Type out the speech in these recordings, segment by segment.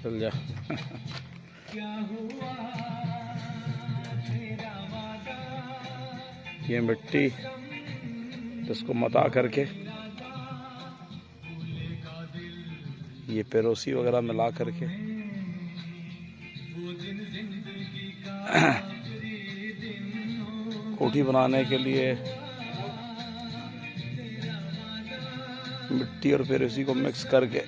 चल जा। ये मिट्टी इसको मता करके ये पेरोसी वगैरह मिला करके कोठी बनाने के लिए मिट्टी और पेरोसी को मिक्स करके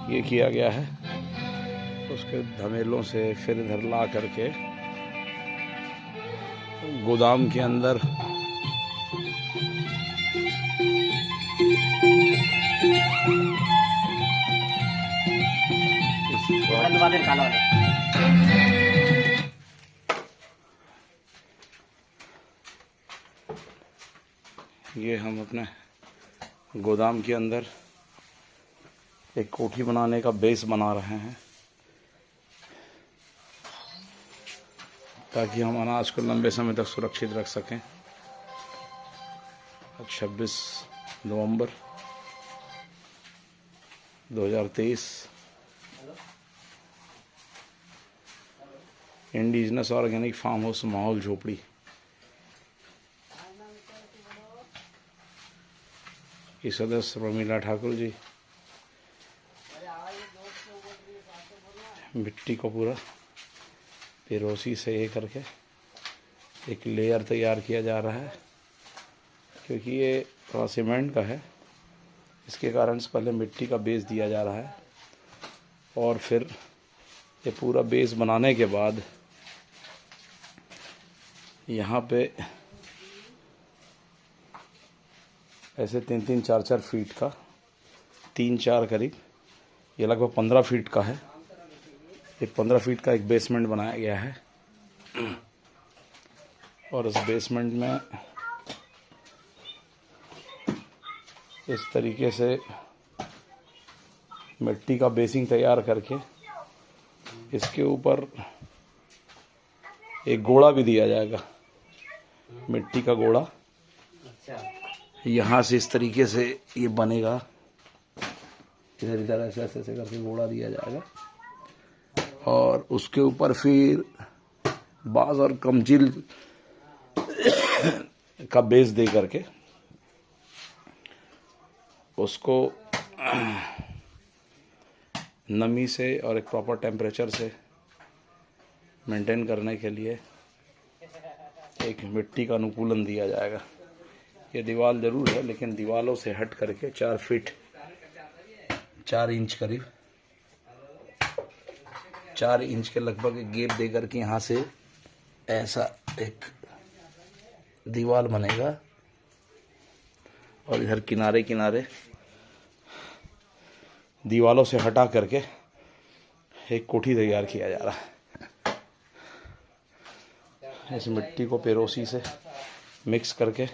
ये किया गया है। उसके धमेलों से फिर इधर ला करके गोदाम के अंदर ये हम अपने गोदाम के अंदर एक कोठी बनाने का बेस बना रहे हैं, ताकि हम अनाज को लंबे समय तक सुरक्षित रख सकें। आज 26 नवंबर 2023 इंडिजिनस ऑर्गेनिक फार्म हाउस माहौल झोपड़ी की सदस्य प्रमीला ठाकुर जी मिट्टी को पूरा पेरोसी से ये करके एक लेयर तैयार किया जा रहा है, क्योंकि ये थोड़ा सीमेंट का है, इसके कारण से पहले मिट्टी का बेस दिया जा रहा है और फिर ये पूरा बेस बनाने के बाद यहाँ पे ऐसे 3-3, 4-4 फीट का 3-4 करीब, ये लगभग 15 फीट का है। ये 15 फीट का एक बेसमेंट बनाया गया है और इस बेसमेंट में इस तरीके से मिट्टी का बेसिंग तैयार करके इसके ऊपर एक गोड़ा भी दिया जाएगा, मिट्टी का गोड़ा। यहाँ से इस तरीके से ये बनेगा, इधर इधर ऐसे ऐसे ऐसे करके गोड़ा दिया जाएगा और उसके ऊपर फिर बांस और कमचील का बेस दे करके उसको नमी से और एक प्रॉपर टेम्परेचर से मेंटेन करने के लिए एक मिट्टी का अनुकूलन दिया जाएगा। ये दीवार जरूर है, लेकिन दीवारों से हट करके 4 फीट 4 इंच करीब 4 इंच के लगभग एक गैप दे करके यहाँ से ऐसा एक दीवार बनेगा और इधर किनारे किनारे दीवारों से हटा करके एक कोठी तैयार किया जा रहा है। इस मिट्टी को पेरोसी से मिक्स करके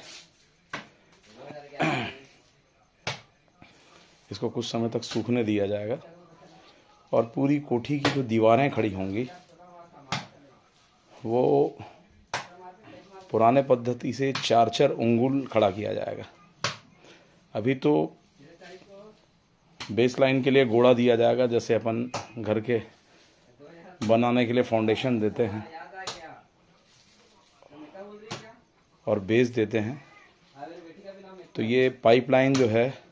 इसको कुछ समय तक सूखने दिया जाएगा और पूरी कोठी की जो दीवारें खड़ी होंगी वो पुराने पद्धति से 4-4 अंगुल खड़ा किया जाएगा। अभी तो बेस लाइन के लिए गोड़ा दिया जाएगा, जैसे अपन घर के बनाने के लिए फाउंडेशन देते हैं और बेस देते हैं। तो ये पाइपलाइन जो है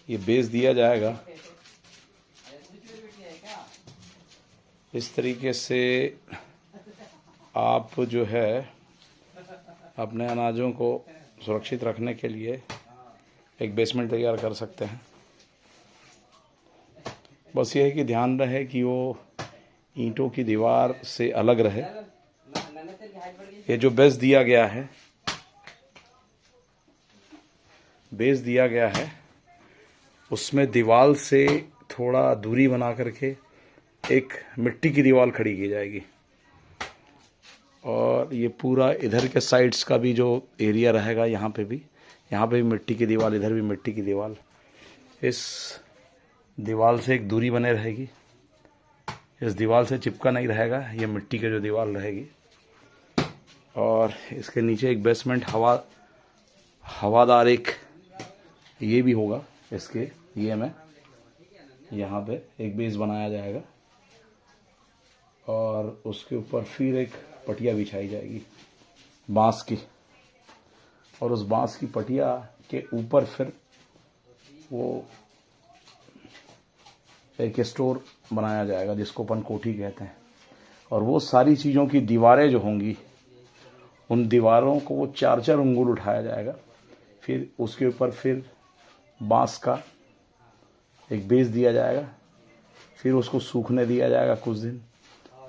ये बेस दिया जाएगा। इस तरीके से आप जो है अपने अनाजों को सुरक्षित रखने के लिए एक बेसमेंट तैयार कर सकते हैं। बस ये है कि ध्यान रहे कि वो ईंटों की दीवार से अलग रहे। ये जो बेस दिया गया है उसमें दीवार से थोड़ा दूरी बना करके एक मिट्टी की दीवार खड़ी की जाएगी और ये पूरा इधर के साइड्स का भी जो एरिया रहेगा यहाँ पे भी मिट्टी की दीवार, इधर भी मिट्टी की दीवार। इस दीवार से एक दूरी बने रहेगी, इस दीवार से चिपका नहीं रहेगा, ये मिट्टी की जो दीवार रहेगी। और इसके नीचे एक बेसमेंट हवादार एक ये भी होगा इसके, ये में यहाँ पे एक बेस बनाया जाएगा और उसके ऊपर फिर एक पटिया बिछाई जाएगी बांस की, और उस बांस की पटिया के ऊपर फिर वो एक स्टोर बनाया जाएगा जिसको अपन कोठी कहते हैं। और वो सारी चीज़ों की दीवारें जो होंगी, उन दीवारों को वो 4-4 अंगुल उठाया जाएगा, फिर उसके ऊपर फिर बांस का एक बेस दिया जाएगा, फिर उसको सूखने दिया जाएगा कुछ दिन।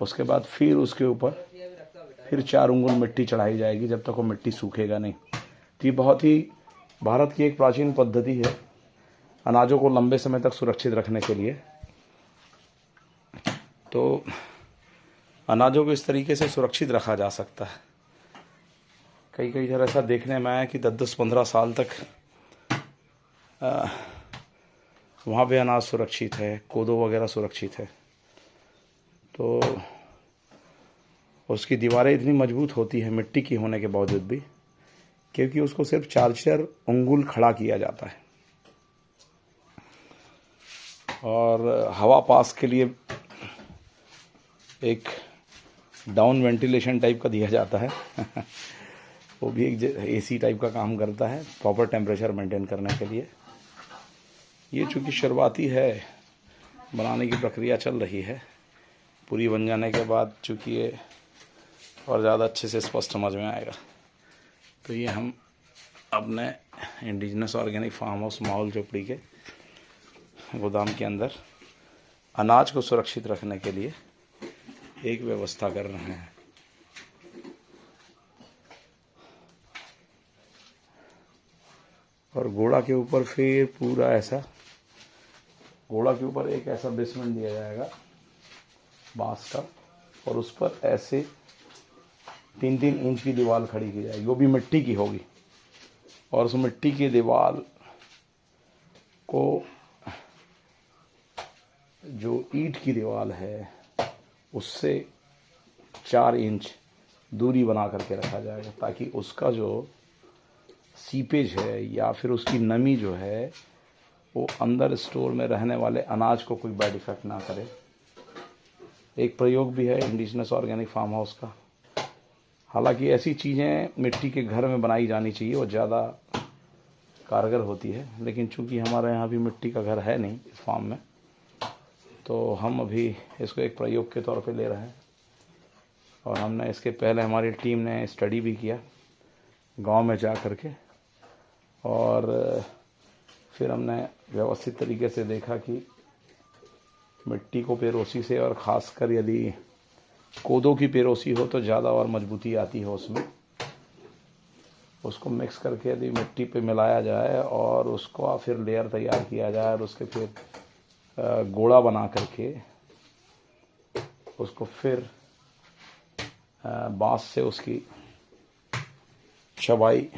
उसके बाद फिर उसके ऊपर फिर 4 अंगुल मिट्टी चढ़ाई जाएगी जब तक वो मिट्टी सूखेगा नहीं। तो ये बहुत ही भारत की एक प्राचीन पद्धति है अनाजों को लंबे समय तक सुरक्षित रखने के लिए। तो अनाजों को इस तरीके से सुरक्षित रखा जा सकता है। कई कई बार ऐसा देखने में आया कि 10-15 साल तक वहाँ पे अनाज सुरक्षित है, कोदो वगैरह सुरक्षित है। तो उसकी दीवारें इतनी मजबूत होती है मिट्टी की होने के बावजूद भी, क्योंकि उसको सिर्फ 4-4 अंगुल खड़ा किया जाता है और हवा पास के लिए एक डाउन वेंटिलेशन टाइप का दिया जाता है वो भी एक एसी टाइप का काम करता है प्रॉपर टेम्परेचर मेंटेन करने के लिए। ये चूँकि शुरुआती है, बनाने की प्रक्रिया चल रही है, पूरी बन जाने के बाद चूँकि ये और ज़्यादा अच्छे से स्पष्ट समझ में आएगा। तो ये हम अपने इंडिजिनस ऑर्गेनिक फार्म हाउस माहौल झोपड़ी के गोदाम के अंदर अनाज को सुरक्षित रखने के लिए एक व्यवस्था कर रहे हैं। और घोड़ा के ऊपर फिर पूरा ऐसा, घोड़ा के ऊपर एक ऐसा बेसमेंट दिया जाएगा बांस का, और उस पर ऐसे 3-3 इंच की दीवार खड़ी की जाएगी, वो भी मिट्टी की होगी। और उस मिट्टी की दीवार को जो ईंट की दीवार है उससे 4 इंच दूरी बना करके रखा जाएगा, ताकि उसका जो सीपेज है या फिर उसकी नमी जो है वो अंदर स्टोर में रहने वाले अनाज को कोई बैड इफेक्ट ना करे। एक प्रयोग भी है इंडिजिनस ऑर्गेनिक फार्म हाउस का। हालांकि ऐसी चीज़ें मिट्टी के घर में बनाई जानी चाहिए, वो ज़्यादा कारगर होती है, लेकिन चूंकि हमारे यहाँ भी मिट्टी का घर है नहीं इस फार्म में, तो हम अभी इसको एक प्रयोग के तौर पे ले रहे हैं। और हमने इसके पहले हमारी टीम ने स्टडी भी किया गांव में जा कर के, और फिर हमने व्यवस्थित तरीके से देखा कि मिट्टी को पेरोसी से, और ख़ासकर यदि कोदो की पेरोसी हो तो ज़्यादा और मजबूती आती है उसमें। उसको मिक्स करके यदि मिट्टी पे मिलाया जाए और उसको फिर लेयर तैयार किया जाए और उसके फिर गोला बना करके उसको फिर बांस से उसकी छबाई,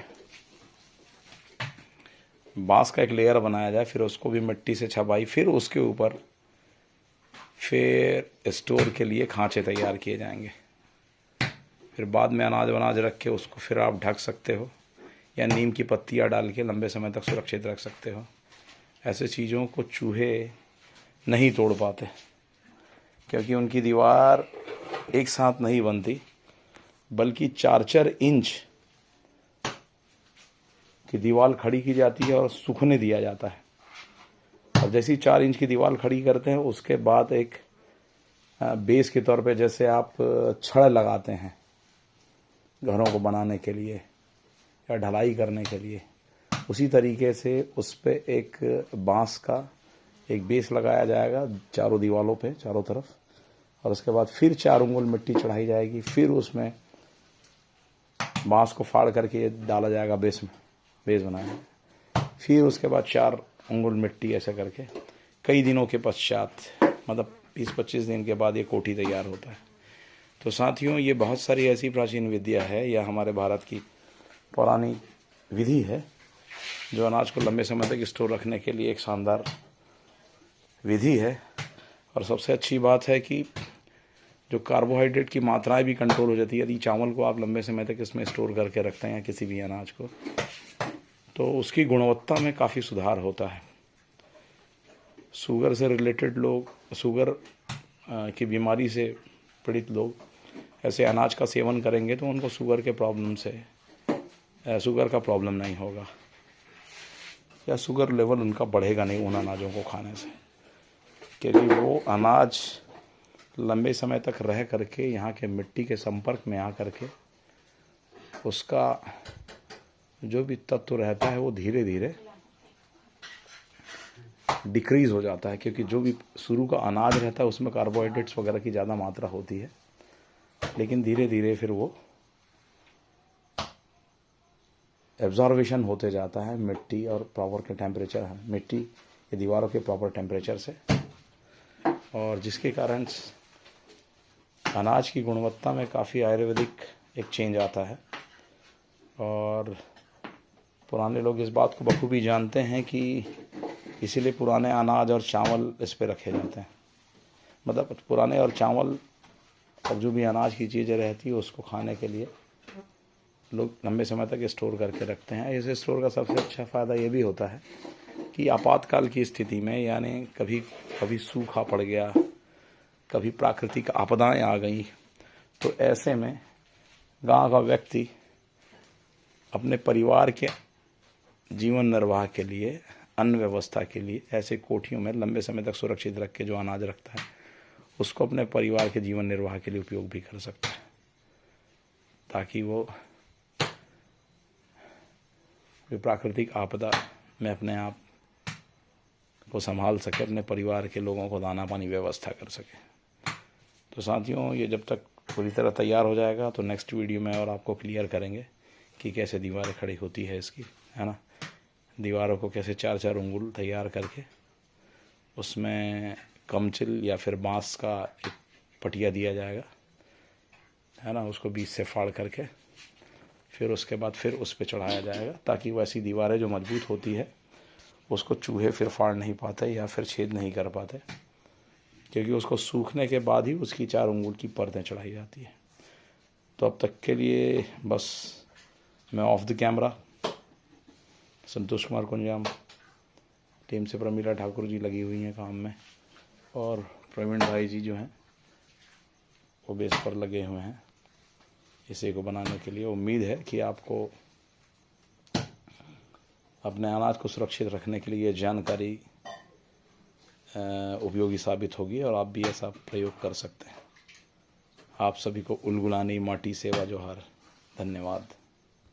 बांस का एक लेयर बनाया जाए, फिर उसको भी मिट्टी से छबाई, फिर उसके ऊपर फिर स्टोर के लिए खांचे तैयार किए जाएंगे। फिर बाद में अनाज वनाज रख के उसको फिर आप ढक सकते हो, या नीम की पत्तियाँ डाल के लंबे समय तक सुरक्षित रख सकते हो। ऐसे चीज़ों को चूहे नहीं तोड़ पाते, क्योंकि उनकी दीवार एक साथ नहीं बनती, बल्कि 4-4 इंच की दीवार खड़ी की जाती है और सूखने दिया जाता है। और जैसी 4 इंच की दीवार खड़ी करते हैं उसके बाद एक बेस के तौर पे, जैसे आप छड़ लगाते हैं घरों को बनाने के लिए या ढलाई करने के लिए, उसी तरीके से उस पर एक बांस का एक बेस लगाया जाएगा चारों दीवारों पे, चारों तरफ। और उसके बाद फिर 4 अंगुल मिट्टी चढ़ाई जाएगी, फिर उसमें बांस को फाड़ करके डाला जाएगा बेस में, बेस बनाया। फिर उसके बाद 4 अंगुल मिट्टी ऐसा करके कई दिनों के पश्चात, मतलब 20-25 दिन के बाद ये कोठी तैयार होता है। तो साथियों, ये बहुत सारी ऐसी प्राचीन विद्या है, या हमारे भारत की पुरानी विधि है, जो अनाज को लंबे समय तक स्टोर रखने के लिए एक शानदार विधि है। और सबसे अच्छी बात है कि जो कार्बोहाइड्रेट की मात्राएं भी कंट्रोल हो जाती है यदि चावल को आप लंबे समय तक इसमें स्टोर करके रखते हैं या किसी भी अनाज को। तो उसकी गुणवत्ता में काफ़ी सुधार होता है। शुगर से रिलेटेड लोग, शुगर की बीमारी से पीड़ित लोग ऐसे अनाज का सेवन करेंगे तो उनको शुगर के प्रॉब्लम से शुगर का प्रॉब्लम नहीं होगा, या शुगर लेवल उनका बढ़ेगा नहीं उन अनाजों को खाने से, क्योंकि वो अनाज लंबे समय तक रह करके यहाँ के मिट्टी के संपर्क में आ करके उसका जो भी तत्व रहता है वो धीरे धीरे डिक्रीज़ हो जाता है, क्योंकि जो भी शुरू का अनाज रहता है उसमें कार्बोहाइड्रेट्स वगैरह की ज़्यादा मात्रा होती है, लेकिन धीरे धीरे फिर वो एब्जॉर्वेशन होते जाता है मिट्टी और प्रॉपर के टेम्परेचर, मिट्टी की दीवारों के प्रॉपर टेम्परेचर से, और जिसके कारण अनाज की गुणवत्ता में काफ़ी आयुर्वेदिक एक चेंज आता है। और पुराने लोग इस बात को बखूबी जानते हैं कि इसीलिए पुराने अनाज और चावल इस पे रखे जाते हैं, मतलब पुराने और चावल और जो भी अनाज की चीज़ें रहती है उसको खाने के लिए लोग लंबे समय तक स्टोर करके रखते हैं। इस स्टोर का सबसे अच्छा फ़ायदा ये भी होता है कि आपातकाल की स्थिति में, यानी कभी सूखा पड़ गया, कभी प्राकृतिक आपदाएं आ गई, तो ऐसे में गांव का व्यक्ति अपने परिवार के जीवन निर्वाह के लिए, अन्न व्यवस्था के लिए ऐसे कोठियों में लंबे समय तक सुरक्षित रख के जो अनाज रखता है उसको अपने परिवार के जीवन निर्वाह के लिए उपयोग भी कर सकता है, ताकि वो प्राकृतिक आपदा में अपने आप को संभाल सके, अपने परिवार के लोगों को दाना पानी व्यवस्था कर सके। तो साथियों, ये जब तक पूरी तरह तैयार हो जाएगा तो नेक्स्ट वीडियो में और आपको क्लियर करेंगे कि कैसे दीवारें खड़ी होती है इसकी, है ना। दीवारों को कैसे 4-4 अंगुल तैयार करके उसमें कमचिल या फिर बांस का एक पटिया दिया जाएगा, है ना, उसको बीच से फाड़ करके फिर उसके बाद फिर उस पर चढ़ाया जाएगा, ताकि वैसी दीवारें जो मजबूत होती है उसको चूहे फिर फाड़ नहीं पाते या फिर छेद नहीं कर पाते, क्योंकि उसको सूखने के बाद ही उसकी 4 अंगुल की परतें चढ़ाई जाती है। तो अब तक के लिए बस मैं of the camera, Santosh Kumar Kunjam, team से प्रमीला ठाकुर जी लगी हुई हैं काम में, और प्रवीण भाई जी जो हैं वो बेस पर लगे हुए हैं इसे को बनाने के लिए। उम्मीद है कि आपको अपने अनाज को सुरक्षित रखने के लिए ये जानकारी उपयोगी साबित होगी और आप भी ऐसा प्रयोग कर सकते हैं। आप सभी को उलगुलानी माटी सेवा जोहार। धन्यवाद।